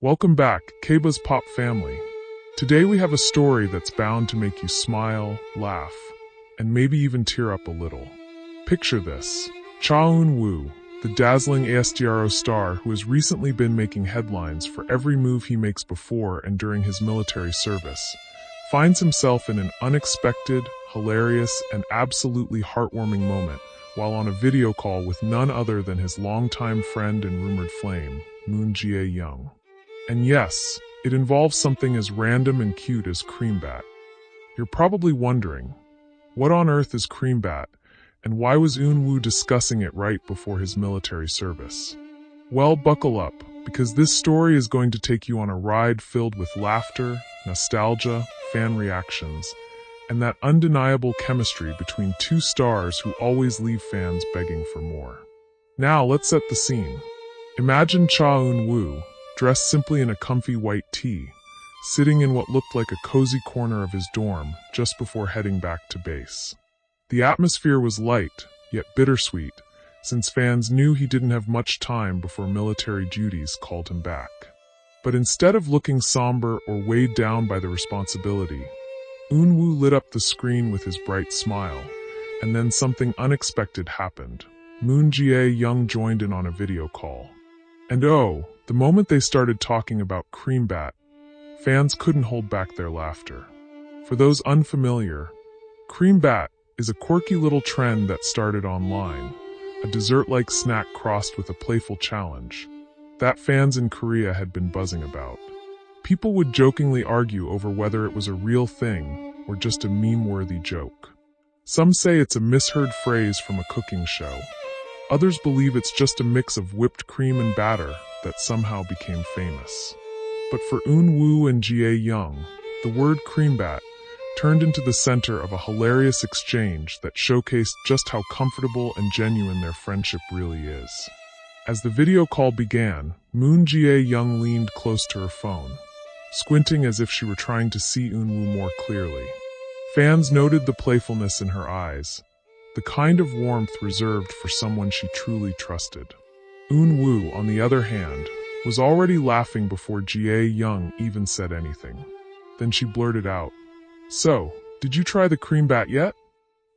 Welcome back, KBUZZPOP family. Today we have a story that's bound to make you smile, laugh, and maybe even tear up a little. Picture this. Cha Eun-woo, the dazzling ASDRO star who has recently been making headlines for every move he makes before and during his military service, finds himself in an unexpected, hilarious, and absolutely heartwarming moment while on a video call with none other than his longtime friend and rumored flame, Moon Jae-young. And yes, it involves something as random and cute as Creambat. You're probably wondering, what on earth is Creambat, and why was Eun-woo discussing it right before his military service? Well, buckle up, because this story is going to take you on a ride filled with laughter, nostalgia, fan reactions, and that undeniable chemistry between two stars who always leave fans begging for more. Now, let's set the scene. Imagine Cha Eun-woo, dressed simply in a comfy white tee, sitting in what looked like a cozy corner of his dorm just before heading back to base. The atmosphere was light, yet bittersweet, since fans knew he didn't have much time before military duties called him back. But instead of looking somber or weighed down by the responsibility, Eun-woo lit up the screen with his bright smile, and then something unexpected happened. Moon Jae-young joined in on a video call. And oh, the moment they started talking about Creambat, fans couldn't hold back their laughter. For those unfamiliar, Creambat is a quirky little trend that started online, a dessert-like snack crossed with a playful challenge that fans in Korea had been buzzing about. People would jokingly argue over whether it was a real thing or just a meme-worthy joke. Some say it's a misheard phrase from a cooking show. Others believe it's just a mix of whipped cream and batter that somehow became famous. But for Eun-woo and Jae-young, the word Creambat turned into the center of a hilarious exchange that showcased just how comfortable and genuine their friendship really is. As the video call began, Moon Jae-young leaned close to her phone, squinting as if she were trying to see Eun-woo more clearly. Fans noted the playfulness in her eyes, the kind of warmth reserved for someone she truly trusted. Eun-woo, on the other hand, was already laughing before Jae-young even said anything. Then she blurted out, "So, did you try the Creambat yet?"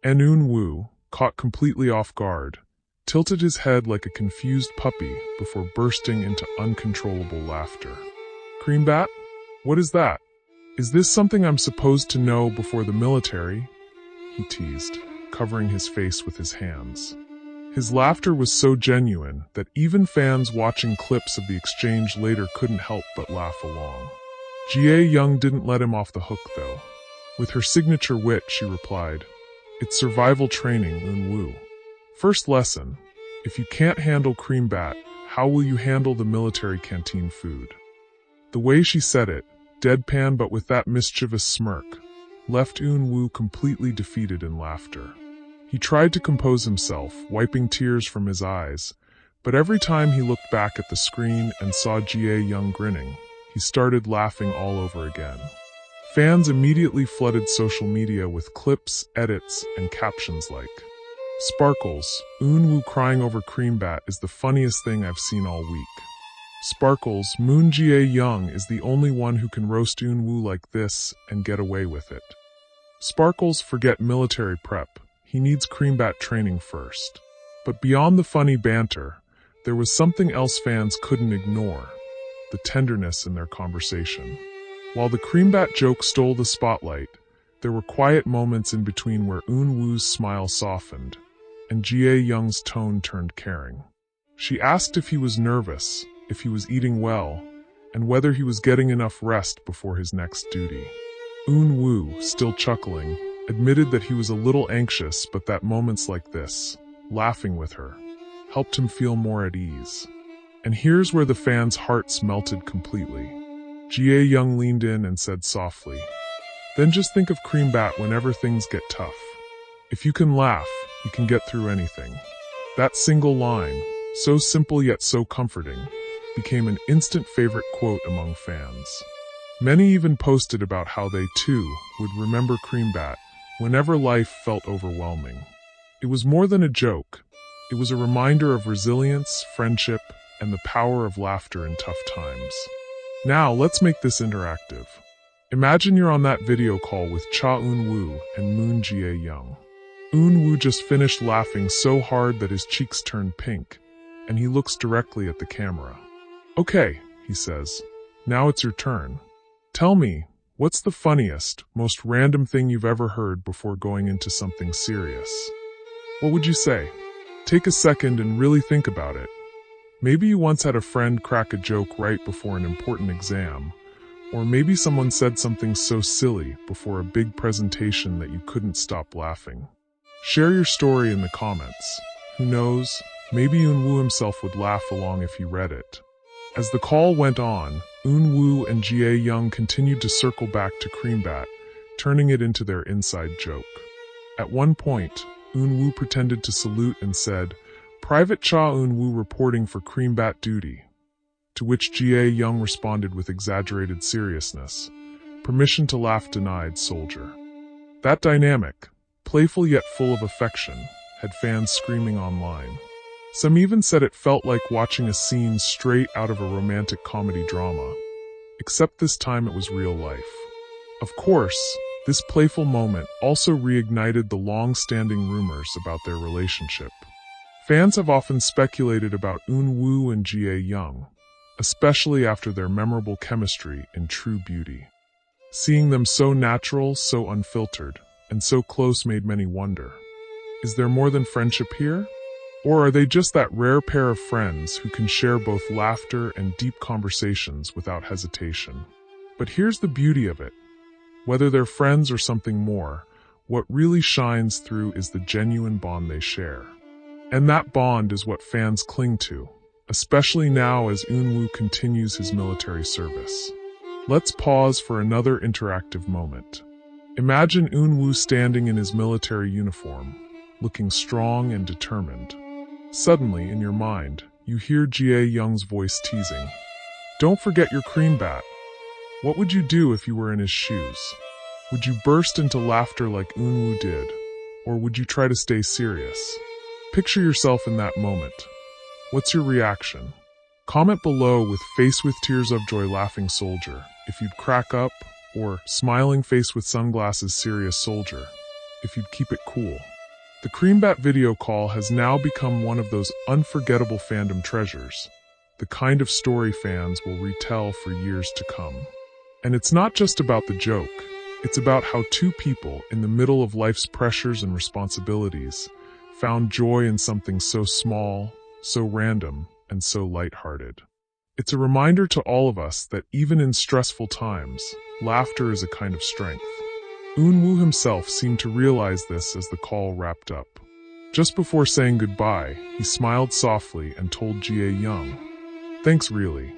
And Eun-woo, caught completely off guard, tilted his head like a confused puppy before bursting into uncontrollable laughter. "Creambat? What is that? Is this something I'm supposed to know before the military?" he teased, covering his face with his hands. His laughter was so genuine that even fans watching clips of the exchange later couldn't help but laugh along. Jae-young didn't let him off the hook, though. With her signature wit, she replied, "It's survival training, Eun-woo. First lesson, if you can't handle Creambat, how will you handle the military canteen food?" The way she said it, deadpan but with that mischievous smirk, left Eun-woo completely defeated in laughter. He tried to compose himself, wiping tears from his eyes, but every time he looked back at the screen and saw Jae-young grinning, he started laughing all over again. Fans immediately flooded social media with clips, edits, and captions like, "Sparkles, Eun-woo crying over Creambat is the funniest thing I've seen all week. Sparkles, Moon Jae-young is the only one who can roast Eun-woo like this and get away with it. Sparkles, forget military prep. He needs Creambat training first." But beyond the funny banter, there was something else fans couldn't ignore, the tenderness in their conversation. While the Creambat joke stole the spotlight, there were quiet moments in between where Eun-woo's smile softened and Jae-young's tone turned caring. She asked if he was nervous, if he was eating well, and whether he was getting enough rest before his next duty. Eun-woo, still chuckling, admitted that he was a little anxious, but that moments like this, laughing with her, helped him feel more at ease. And here's where the fans' hearts melted completely. Jae-young leaned in and said softly, "Then just think of Creambat whenever things get tough. If you can laugh, you can get through anything." That single line, so simple yet so comforting, became an instant favorite quote among fans. Many even posted about how they, too, would remember Creambat whenever life felt overwhelming. It was more than a joke. It was a reminder of resilience, friendship, and the power of laughter in tough times. Now, let's make this interactive. Imagine you're on that video call with Cha Eun-woo and Moon Jae-young. Eun-woo just finished laughing so hard that his cheeks turned pink, and he looks directly at the camera. "Okay," he says, "now it's your turn. Tell me, what's the funniest, most random thing you've ever heard before going into something serious?" What would you say? Take a second and really think about it. Maybe you once had a friend crack a joke right before an important exam, or maybe someone said something so silly before a big presentation that you couldn't stop laughing. Share your story in the comments. Who knows, maybe Eun-woo himself would laugh along if he read it. As the call went on, Eun-woo and Jae-young continued to circle back to Creambat, turning it into their inside joke. At one point, Eun-woo pretended to salute and said, "Private Cha Eun-woo reporting for Creambat duty," to which Jae-young responded with exaggerated seriousness, "Permission to laugh denied, soldier." That dynamic, playful yet full of affection, had fans screaming online. Some even said it felt like watching a scene straight out of a romantic comedy drama. Except this time it was real life. Of course, this playful moment also reignited the long-standing rumors about their relationship. Fans have often speculated about Eun-woo and Jae-young, especially after their memorable chemistry in True Beauty. Seeing them so natural, so unfiltered, and so close made many wonder, is there more than friendship here? Or are they just that rare pair of friends who can share both laughter and deep conversations without hesitation? But here's the beauty of it. Whether they're friends or something more, what really shines through is the genuine bond they share. And that bond is what fans cling to, especially now as Eun-woo continues his military service. Let's pause for another interactive moment. Imagine Eun-woo standing in his military uniform, looking strong and determined. Suddenly, in your mind, you hear Jae-young's voice teasing, "Don't forget your Creambat." What would you do if you were in his shoes? Would you burst into laughter like Eun-woo did, or would you try to stay serious? Picture yourself in that moment. What's your reaction? Comment below with face with tears of joy laughing soldier if you'd crack up, or smiling face with sunglasses serious soldier if you'd keep it cool. The Creambat video call has now become one of those unforgettable fandom treasures, the kind of story fans will retell for years to come. And it's not just about the joke, it's about how two people in the middle of life's pressures and responsibilities found joy in something so small, so random, and so lighthearted. It's a reminder to all of us that even in stressful times, laughter is a kind of strength. Eun-woo himself seemed to realize this as the call wrapped up. Just before saying goodbye, he smiled softly and told Jae-young, "Thanks really.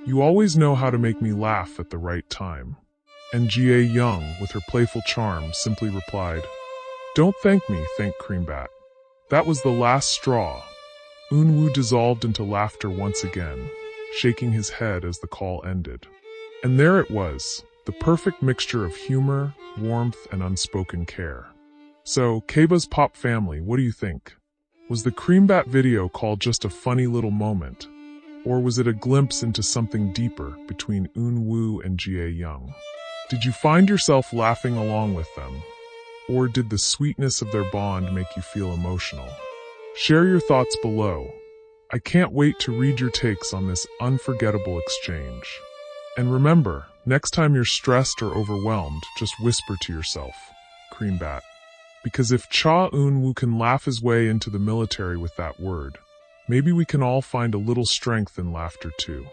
You always know how to make me laugh at the right time." And Jae-young, with her playful charm, simply replied, "Don't thank me, thank Creambat." That was the last straw. Eun-woo dissolved into laughter once again, shaking his head as the call ended. And there it was, the perfect mixture of humor, warmth, and unspoken care. So, KBUZZPOP family, what do you think? Was the Creambat video call just a funny little moment? Or was it a glimpse into something deeper between Eun-woo and Jae-young? Did you find yourself laughing along with them? Or did the sweetness of their bond make you feel emotional? Share your thoughts below. I can't wait to read your takes on this unforgettable exchange. And remember, next time you're stressed or overwhelmed, just whisper to yourself, Creambat. Because if Cha Eun-woo can laugh his way into the military with that word, maybe we can all find a little strength in laughter too.